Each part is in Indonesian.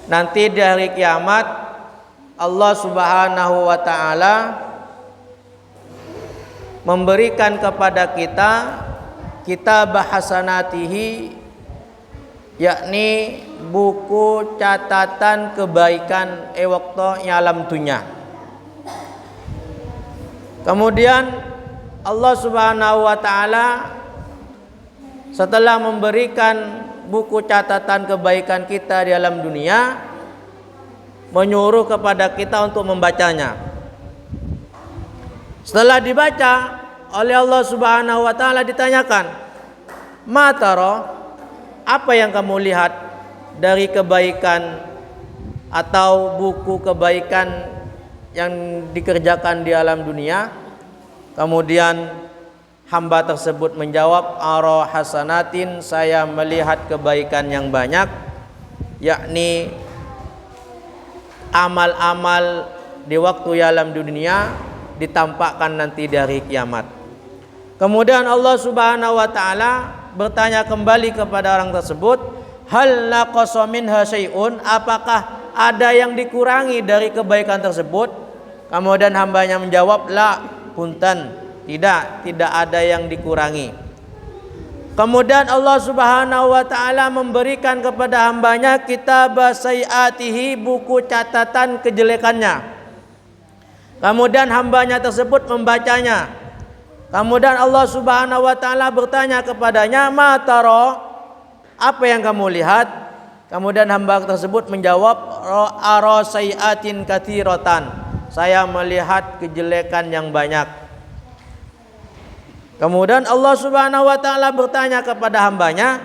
nanti di hari kiamat Allah Subhanahu wa taala memberikan kepada kita kitab hasanatihi, yakni buku catatan kebaikan waktu alam dunia. Kemudian Allah Subhanahu wa taala setelah memberikan buku catatan kebaikan kita di alam dunia, menyuruh kepada kita untuk membacanya. Setelah dibaca oleh Allah Subhanahu wa taala, ditanyakan, "Ma tara?" Apa yang kamu lihat dari kebaikan atau buku kebaikan yang dikerjakan di alam dunia? Kemudian hamba tersebut menjawab, "Ara hasanatin," saya melihat kebaikan yang banyak, yakni amal-amal di waktu alam dunia ditampakkan nanti dari kiamat. Kemudian Allah Subhanahu wa taala bertanya kembali kepada orang tersebut, "Hal naqasa minha syai'un?" Apakah ada yang dikurangi dari kebaikan tersebut? Kemudian hambanya menjawab, "La, punten, tidak ada yang dikurangi." Kemudian Allah Subhanahu wa taala memberikan kepada hambanya kitab sayiatihi, buku catatan kejelekannya. Kemudian hambanya tersebut membacanya. Kemudian Allah Subhanahu wa taala bertanya kepadanya, "Ma tara?" Apa yang kamu lihat? Kemudian hamba tersebut menjawab, "Ara sayiatin katsiratan." Saya melihat kejelekan yang banyak. Kemudian Allah Subhanahu wa taala bertanya kepada hambanya,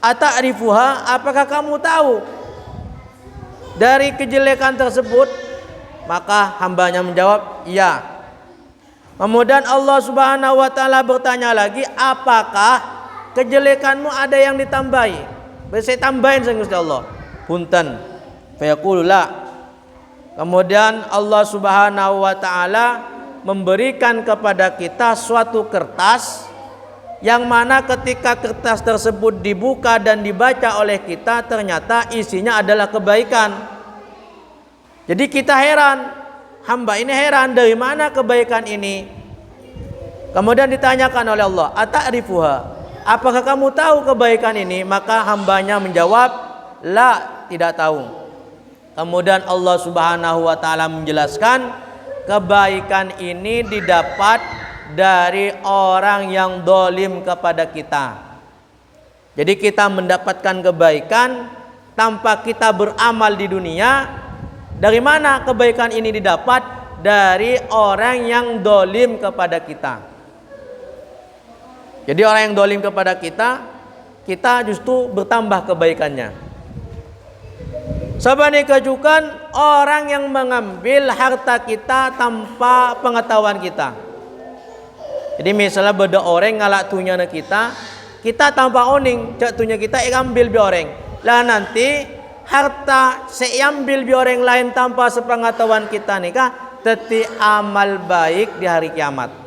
"Ata'rifuha?" Apakah kamu tahu dari kejelekan tersebut? Maka hambanya menjawab, "Iya." Kemudian Allah Subhanahu wa taala bertanya lagi, "Apakah kejelekanmu ada yang ditambahi?" Saya tambahin sang Gusti Allah. Punten. Fayaqulu la. Kemudian Allah Subhanahu wa taala memberikan kepada kita suatu kertas, yang mana ketika kertas tersebut dibuka dan dibaca oleh kita, ternyata isinya adalah kebaikan. Jadi kita heran, hamba ini heran, dari mana kebaikan ini? Kemudian ditanyakan oleh Allah, "Ata'rifuha?" Apakah kamu tahu kebaikan ini? Maka hambanya menjawab, "La, tidak tahu." Kemudian Allah Subhanahu wa taala menjelaskan, kebaikan ini didapat dari orang yang dolim kepada kita. Jadi kita mendapatkan kebaikan tanpa kita beramal di dunia. Dari mana kebaikan ini didapat? Dari orang yang dolim kepada kita. Jadi orang yang dolim kepada kita, kita justru bertambah kebaikannya. Sabani kejukan orang yang mengambil harta kita tanpa pengetahuan kita. Jadi misalnya beda orang ngalak tunya kita tanpa oning, cak tunya kita ambil bi orang. Lah nanti harta seambil bi orang lain tanpa sepengetahuan kita nikah, teti amal baik di hari kiamat.